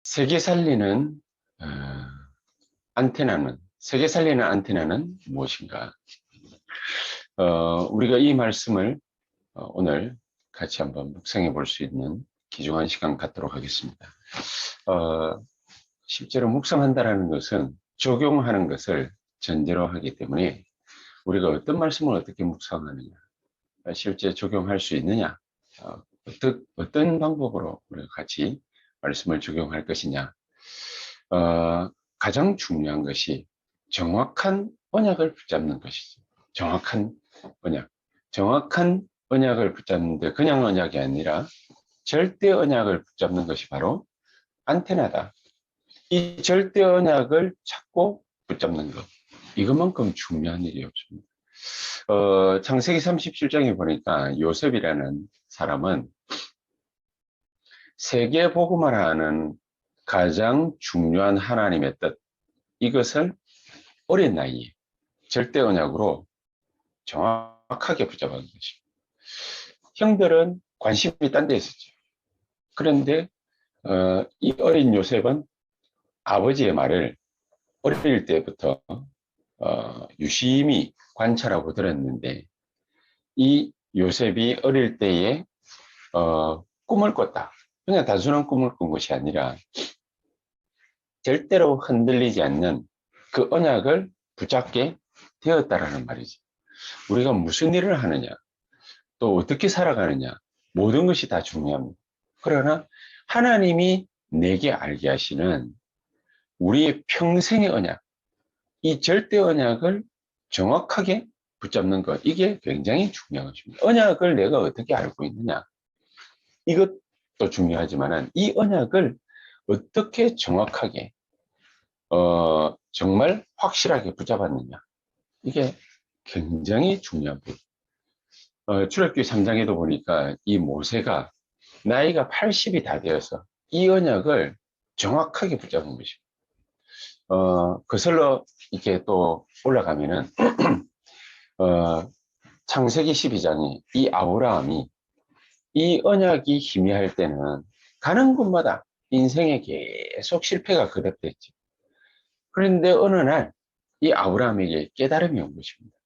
세계 살리는 어, 세계 살리는 안테나는 무엇인가? 우리가 이 말씀을 오늘 같이 한번 묵상해 볼 수 있는 귀중한 시간 갖도록 하겠습니다. 어, 실제로 묵상한다라는 것은 적용하는 것을 전제로 하기 때문에 우리가 어떤 말씀을 어떻게 묵상하느냐, 실제 적용할 수 있느냐, 어떤 방법으로 우리가 같이 말씀을 적용할 것이냐, 가장 중요한 것이 정확한 언약을 붙잡는 것이죠. 정확한 언약. 정확한 언약을 붙잡는데 그냥 언약이 아니라 절대 언약을 붙잡는 것이 바로 안테나다. 이 절대 언약을 찾고 붙잡는 것. 이것만큼 중요한 일이 없습니다. 창세기 37장에 보니까 요셉이라는 사람은 세계 복음을 하는 가장 중요한 하나님의 뜻, 이것을 어린 나이에 절대 언약으로 정확하게 붙잡은 것입니다. 형들은 관심이 딴 데 있었죠. 그런데 이 어린 요셉은 아버지의 말을 어릴 때부터 유심히 관찰하고 들었는데, 이 요셉이 어릴 때에 꿈을 꿨다. 그냥 단순한 꿈을 꾼 것이 아니라 절대로 흔들리지 않는 그 언약을 붙잡게 되었다라는 말이지. 우리가 무슨 일을 하느냐, 또 어떻게 살아가느냐, 모든 것이 다 중요합니다. 그러나 하나님이 내게 알게 하시는 우리의 평생의 언약, 이 절대 언약을 정확하게 붙잡는 것, 이게 굉장히 중요한 것입니다. 언약을 내가 어떻게 알고 있느냐, 이것도 중요하지만 이 언약을 어떻게 정확하게 정말 확실하게 붙잡았느냐, 이게 굉장히 중요한 부분. 출애굽기 3장에도 보니까 이 모세가 나이가 80이 다 되어서 이 언약을 정확하게 붙잡은 것입니다. 거슬러 이렇게 또 올라가면은 창세기 12장에 이 아브라함이 이 언약이 희미할 때는 가는 곳마다 인생에 계속 실패가 거듭됐지. 그런데 어느 날 이 아브라함에게 깨달음이 온 것입니다.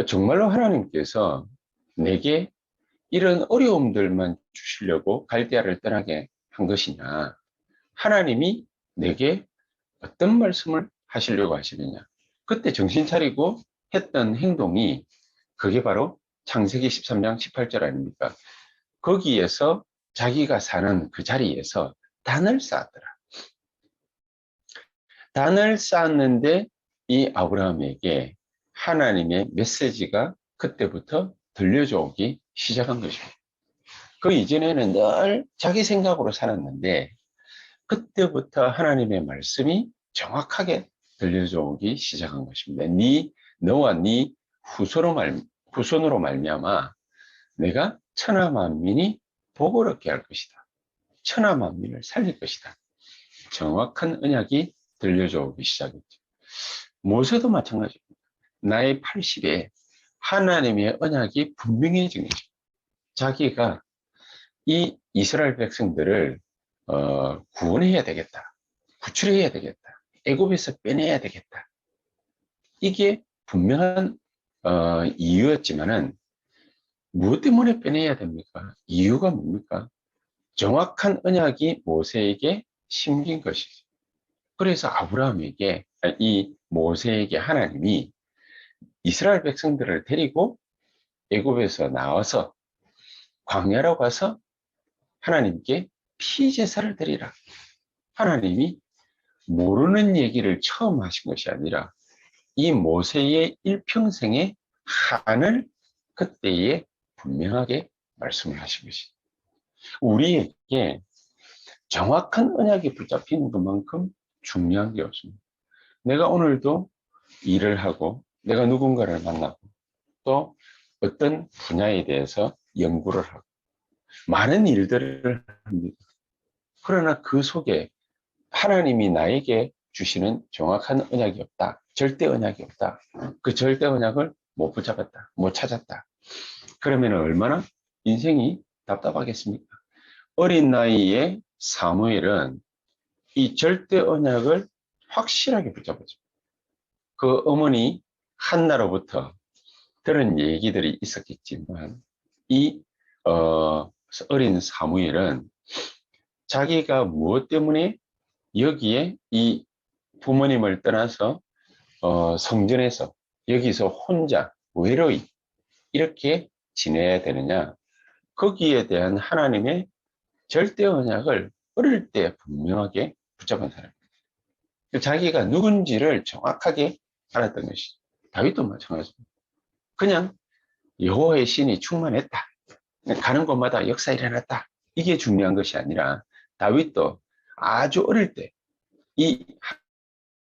정말로 하나님께서 내게 이런 어려움들만 주시려고 갈대아를 떠나게 한 것이냐, 하나님이 내게 어떤 말씀을 하시려고 하시느냐. 그때 정신 차리고 했던 행동이 그게 바로 창세기 13장 18절 아닙니까? 거기에서 자기가 사는 그 자리에서 단을 쌓았더라. 단을 쌓았는데 이 아브라함에게 하나님의 메시지가 그때부터 들려져 오기 시작한 것입니다. 그 이전에는 늘 자기 생각으로 살았는데 그때부터 하나님의 말씀이 정확하게 들려져 오기 시작한 것입니다. 너와 네 후손으로 말미암아 내가 천하 만민이 복을 얻게 할 것이다. 천하 만민을 살릴 것이다. 정확한 언약이 들려져 오기 시작했죠. 모세도 마찬가지입니다. 나이 80에 하나님의 언약이 분명해진 것입니다. 자기가 이 이스라엘 백성들을 구원해야 되겠다. 구출해야 되겠다. 애굽에서 빼내야 되겠다. 이게 분명한 이유였지만은 무엇 때문에 빼내야 됩니까? 이유가 뭡니까? 정확한 언약이 모세에게 심긴 것이죠. 그래서 이 모세에게 하나님이 이스라엘 백성들을 데리고 애굽에서 나와서 광야로 가서 하나님께 피제사를 드리라. 하나님이 모르는 얘기를 처음 하신 것이 아니라 이 모세의 일평생의 한을 그때에 분명하게 말씀을 하신 것이. 우리에게 정확한 언약이 붙잡히는 것만큼 중요한 게 없습니다. 내가 오늘도 일을 하고 내가 누군가를 만나고 또 어떤 분야에 대해서 연구를 하고 많은 일들을 합니다. 그러나 그 속에 하나님이 나에게 주시는 정확한 언약이 없다. 절대 언약이 없다. 그 절대 언약을 못 붙잡았다. 못 찾았다. 그러면 얼마나 인생이 답답하겠습니까? 어린 나이에 사무엘은 이 절대 언약을 확실하게 붙잡아줘. 그 어머니 한나로부터 들은 얘기들이 있었겠지만 이 어린 사무엘은 자기가 무엇 때문에 여기에 이 부모님을 떠나서 성전에서 여기서 혼자 외로이 이렇게 지내야 되느냐, 거기에 대한 하나님의 절대 언약을 어릴 때 분명하게 붙잡은 사람. 자기가 누군지를 정확하게 알았던 것이죠. 다윗도 마찬가지입니다. 그냥 여호와의 신이 충만했다, 가는 곳마다 역사 일어났다, 이게 중요한 것이 아니라 다윗도 아주 어릴 때 이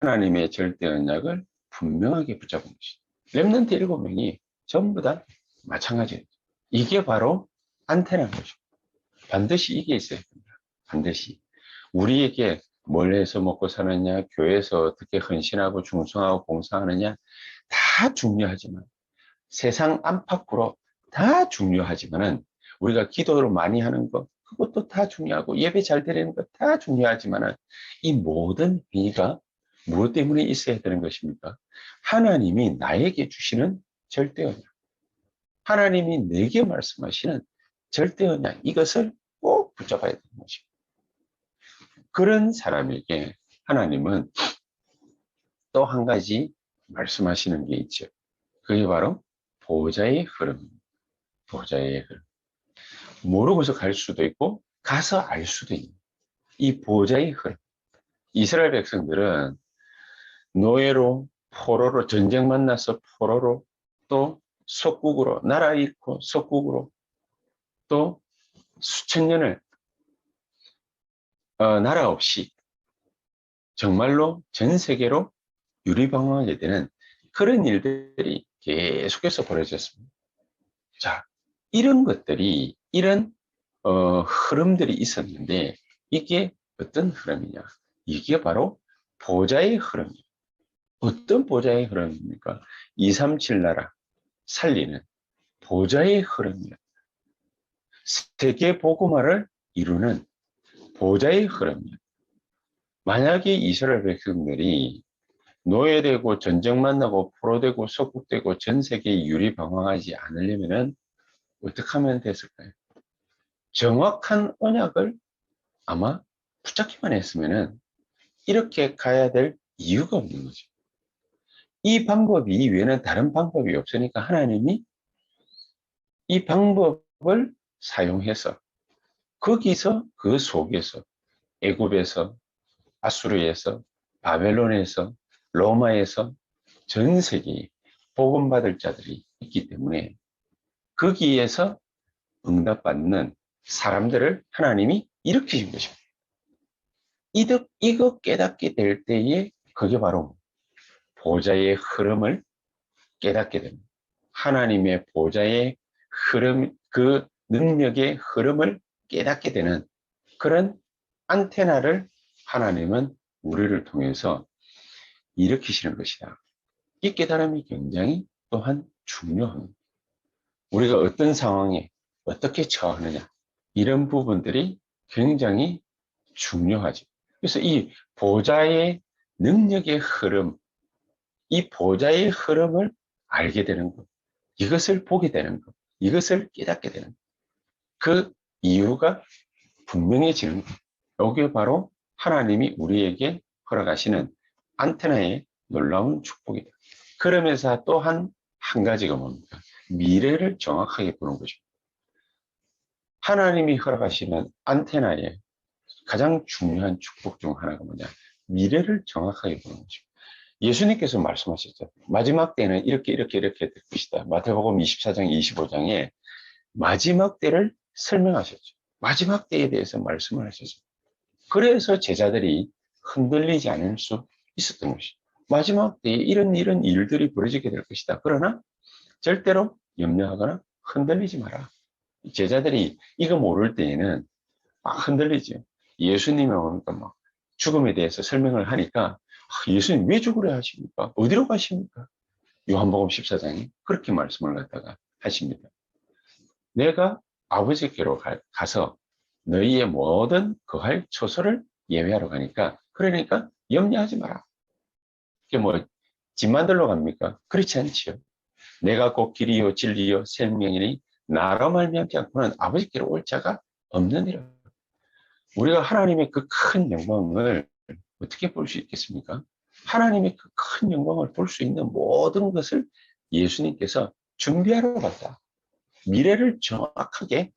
하나님의 절대 언약을 분명하게 붙잡은 것이죠. 렘넌트 7명이 전부 다 마찬가지예요. 이게 바로 안테나인 것이죠. 반드시 이게 있어야 됩니다. 반드시. 우리에게 뭘 해서 먹고 사느냐, 교회에서 어떻게 헌신하고 충성하고 봉사하느냐, 다 중요하지만, 세상 안팎으로 다 중요하지만은, 우리가 기도를 많이 하는 것, 그것도 다 중요하고, 예배 잘 드리는 것 다 중요하지만은, 이 모든 행위가 무엇 때문에 있어야 되는 것입니까? 하나님이 나에게 주시는 절대 언약, 하나님이 내게 말씀하시는 절대 언약, 이것을 꼭 붙잡아야 되는 것입니다. 그런 사람에게 하나님은 또 한 가지 말씀하시는 게 있죠. 그게 바로 보좌의 흐름입니다. 보좌의 흐름. 모르고서 갈 수도 있고 가서 알 수도 있는 이 보좌의 흐름. 이스라엘 백성들은 노예로, 포로로, 전쟁 만나서 포로로, 또 속국으로, 나라 잃고 속국으로, 또 수천 년을 나라 없이 정말로 전 세계로 유리방황하게 되는 그런 일들이 계속해서 벌어졌습니다. 자, 이런 것들이, 이런 흐름들이 있었는데, 이게 어떤 흐름이냐? 이게 바로 보좌의 흐름이에요. 어떤 보좌의 흐름입니까? 237 나라 살리는 보좌의 흐름이에요. 세계 복음화를 이루는 보좌의 흐름이에요. 만약에 이스라엘 백성들이 노예되고 전쟁 만나고 포로되고 속국되고 전 세계에 유리방황하지 않으려면 어떻게 하면 됐을까요? 정확한 언약을 아마 붙잡기만 했으면 이렇게 가야 될 이유가 없는 거죠. 이 방법 이외에는 다른 방법이 없으니까 하나님이 이 방법을 사용해서 거기서 그 속에서 애굽에서 아수르에서 바벨론에서 로마에서 전 세계에 복음받을 자들이 있기 때문에 거기에서 응답받는 사람들을 하나님이 일으키신 것입니다. 이거 깨닫게 될 때에 그게 바로 보좌의 흐름을 깨닫게 됩니다. 하나님의 보좌의 흐름, 그 능력의 흐름을 깨닫게 되는 그런 안테나를 하나님은 우리를 통해서 일으키시는 것이다. 이 깨달음이 굉장히 또한 중요합니다. 우리가 어떤 상황에 어떻게 처하느냐, 이런 부분들이 굉장히 중요하죠. 그래서 이 보좌의 능력의 흐름, 이 보좌의 흐름을 알게 되는 것, 이것을 보게 되는 것, 이것을 깨닫게 되는 것, 그 이유가 분명해지는 것. 이게 바로 하나님이 우리에게 허락하시는 안테나의 놀라운 축복이다. 그러면서 또 한 가지가 뭡니까? 미래를 정확하게 보는 것입니다. 하나님이 허락하시는 안테나의 가장 중요한 축복 중 하나가 뭐냐? 미래를 정확하게 보는 것입니다. 예수님께서 말씀하셨죠. 마지막 때는 이렇게 될 것이다. 마태복음 24장 25장에 마지막 때를 설명하셨죠. 마지막 때에 대해서 말씀을 하셨죠. 그래서 제자들이 흔들리지 않을 수 있었던 것이죠. 마지막 때에 이런 일들이 벌어지게 될 것이다. 그러나 절대로 염려하거나 흔들리지 마라. 제자들이 이거 모를 때에는 막 흔들리죠. 예수님이 오니까 막 죽음에 대해서 설명을 하니까 예수님 왜 죽으려 하십니까? 어디로 가십니까? 요한복음 14장에 그렇게 말씀을 갖다가 하십니다. 내가 아버지께로 가서 너희의 모든 거할 처소를 예배하러 가니까, 그러니까 염려하지 마라. 이게 뭐 집 만들러 갑니까? 그렇지 않지요. 내가 곧 길이요 진리요 생명이니 나로 말미암지 않고는 아버지께로 올 자가 없느니라. 우리가 하나님의 그 큰 영광을 어떻게 볼 수 있겠습니까? 하나님의 그 큰 영광을 볼 수 있는 모든 것을 예수님께서 준비하러 갔다. 미래를 정확하게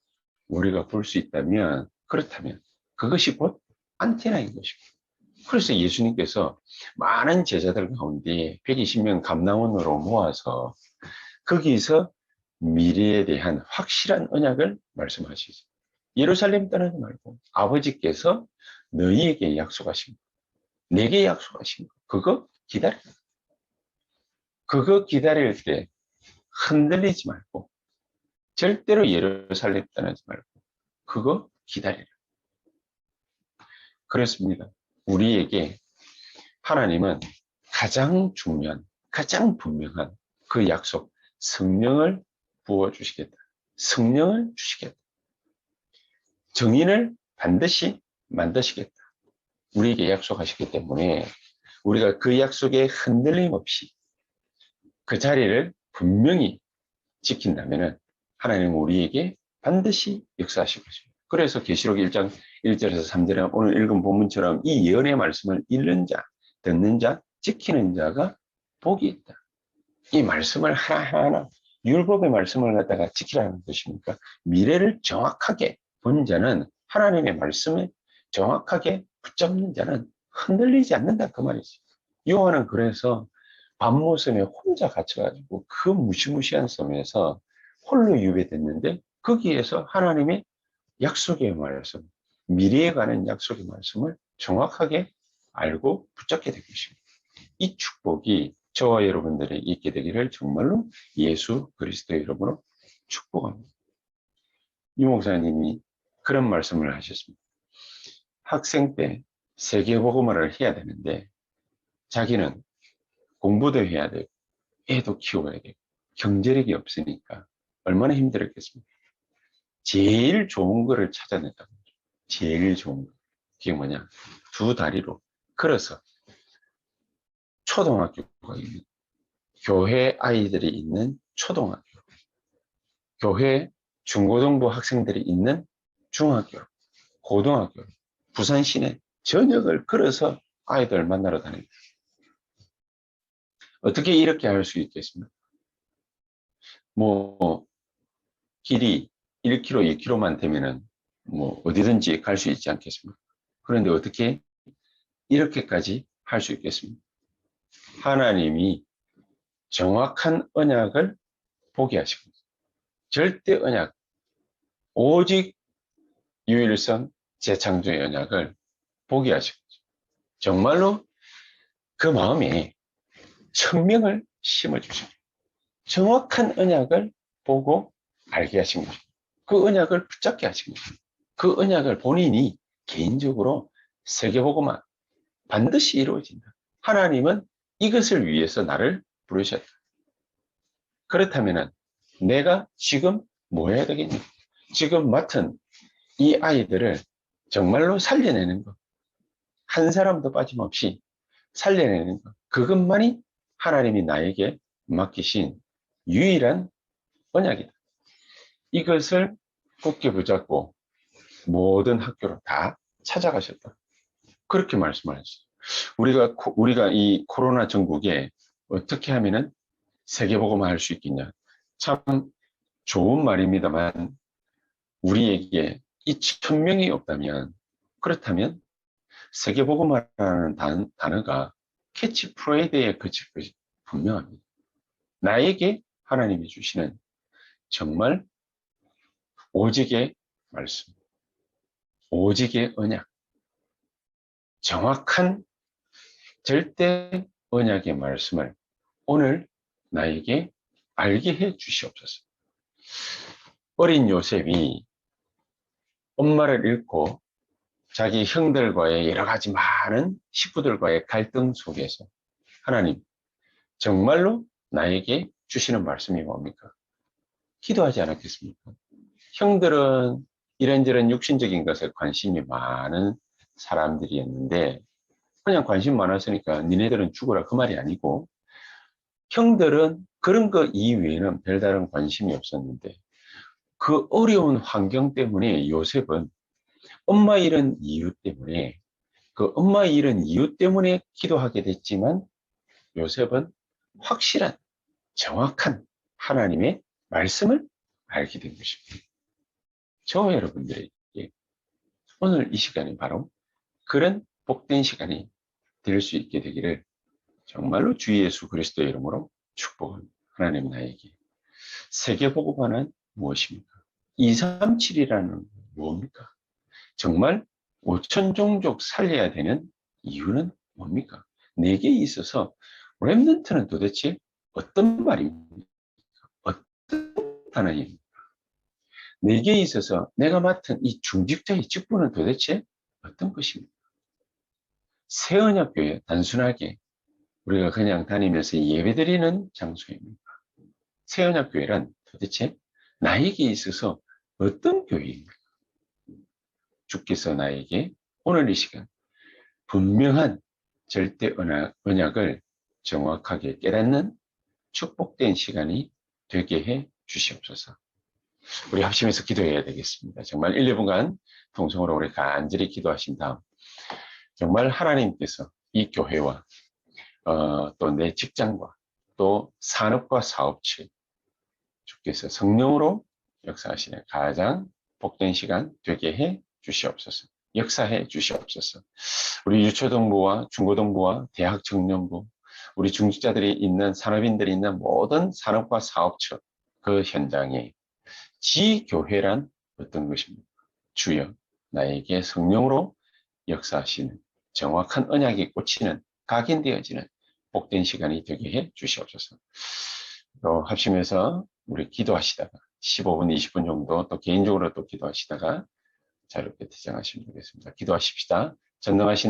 우리가 볼 수 있다면, 그렇다면 그것이 곧 안테나인 것입니다. 그래서 예수님께서 많은 제자들 가운데 120명 감남원으로 모아서 거기서 미래에 대한 확실한 언약을 말씀하시죠. 예루살렘 떠나지 말고 아버지께서 너희에게 약속하신 거, 내게 약속하신 거, 그거 기다려. 그거 기다릴 때 흔들리지 말고 절대로 예루살렘 떠나지 말고 그거 기다리라. 그렇습니다. 우리에게 하나님은 가장 중요한, 가장 분명한 그 약속, 성령을 부어주시겠다. 성령을 주시겠다. 정인을 반드시 만드시겠다. 우리에게 약속하셨기 때문에 우리가 그 약속에 흔들림 없이 그 자리를 분명히 지킨다면 하나님은 우리에게 반드시 역사하실 것입니다. 그래서 계시록 1장 1절에서 3절에 오늘 읽은 본문처럼 이 예언의 말씀을 읽는 자, 듣는 자, 지키는 자가 복이 있다. 이 말씀을 하나하나 율법의 말씀을 갖다가 지키라는 것입니까? 미래를 정확하게 본 자는 하나님의 말씀에 정확하게 붙잡는 자는 흔들리지 않는다 그 말이지. 요한은 그래서 밤모섬에 혼자 갇혀가지고 그 무시무시한 섬에서 홀로 유배됐는데 거기에서 하나님의 약속의 말씀, 미래에 관한 약속의 말씀을 정확하게 알고 붙잡게 된 것입니다. 이 축복이 저와 여러분들이 있게 되기를 정말로 예수 그리스도의 이름으로 축복합니다. 유 목사님이 그런 말씀을 하셨습니다. 학생 때 세계복음화를 해야 되는데 자기는 공부도 해야 되고 애도 키워야 되고 경제력이 없으니까 얼마나 힘들었겠습니까? 제일 좋은 거를 찾아냈다고 하죠. 제일 좋은 거. 그게 뭐냐? 두 다리로 걸어서 초등학교가 있는, 교회 아이들이 있는 초등학교, 교회 중고등부 학생들이 있는 중학교, 고등학교, 부산 시내 전역을 걸어서 아이들 만나러 다닙니다. 어떻게 이렇게 할 수 있겠습니까? 뭐 길이 1km, 2km만 되면은 뭐 어디든지 갈 수 있지 않겠습니까? 그런데 어떻게 이렇게까지 할 수 있겠습니까? 하나님이 정확한 언약을 보게 하시고 절대 언약, 오직 유일성 재창조의 언약을 보게 하시고 정말로 그 마음에 청명을 심어주시고 정확한 언약을 보고 알게 하신 거죠. 그 언약을 붙잡게 하신 거죠. 그 언약을 본인이 개인적으로 세계복음화 반드시 이루어진다. 하나님은 이것을 위해서 나를 부르셨다. 그렇다면 내가 지금 뭐 해야 되겠냐? 지금 맡은 이 아이들을 정말로 살려내는 것. 한 사람도 빠짐없이 살려내는 것. 그것만이 하나님이 나에게 맡기신 유일한 언약이다. 이것을 굳게 붙잡고 모든 학교로 다 찾아가셨다. 그렇게 말씀하셨어요. 우리가 이 코로나 전국에 어떻게 하면은 세계복음화 할 수 있겠냐. 참 좋은 말입니다만 우리에게 이 천명이 없다면 그렇다면 세계복음화라는 단어가 캐치프레이드에 그칠 것이 분명합니다. 나에게 하나님이 주시는 정말 오직의 말씀, 오직의 언약, 정확한 절대 언약의 말씀을 오늘 나에게 알게 해 주시옵소서. 어린 요셉이 엄마를 잃고 자기 형들과의 여러 가지 많은 식구들과의 갈등 속에서 하나님 정말로 나에게 주시는 말씀이 뭡니까? 기도하지 않았겠습니까? 형들은 이런저런 육신적인 것에 관심이 많은 사람들이었는데 그냥 관심 많았으니까 니네들은 죽어라 그 말이 아니고 형들은 그런 거 이외에는 별다른 관심이 없었는데 그 어려운 환경 때문에 요셉은 엄마 잃은 이유 때문에 그 엄마 잃은 이유 때문에 기도하게 됐지만 요셉은 확실한 정확한 하나님의 말씀을 알게 된 것입니다. 저와 여러분들에게 오늘 이 시간이 바로 그런 복된 시간이 될 수 있게 되기를 정말로 주 예수 그리스도의 이름으로 축복합니다. 하나님 나에게 세계보고관은 무엇입니까? 237이라는 뭡니까? 정말 5천 종족 살려야 되는 이유는 뭡니까? 내게 있어서 렘넌트는 도대체 어떤 말입니까? 어떤 단어입니까? 내게 있어서 내가 맡은 이 중직자의 직분은 도대체 어떤 것입니까? 새언약교회 단순하게 우리가 그냥 다니면서 예배드리는 장소입니까? 새언약교회란 도대체 나에게 있어서 어떤 교회입니까? 주께서 나에게 오늘 이 시간 분명한 절대 언약을 정확하게 깨닫는 축복된 시간이 되게 해 주시옵소서. 우리 합심해서 기도해야 되겠습니다. 정말 1, 2분간 통성으로 우리 간절히 기도하신 다음 정말 하나님께서 이 교회와 또 내 직장과 또 산업과 사업체 주께서 성령으로 역사하시는 가장 복된 시간 되게 해 주시옵소서. 역사해 주시옵소서. 우리 유초등부와 중고등부와 대학 청년부, 우리 중직자들이 있는 산업인들이 있는 모든 산업과 사업처 그 현장에 지교회란 어떤 것입니까? 주여 나에게 성령으로 역사하시는 정확한 언약이 꽂히는 각인되어지는 복된 시간이 되게 해 주시옵소서. 또 합심해서 우리 기도하시다가 15분, 20분 정도 또 개인적으로 또 기도하시다가 자유롭게 퇴장하시면 되겠습니다. 기도하십시다. 전능하신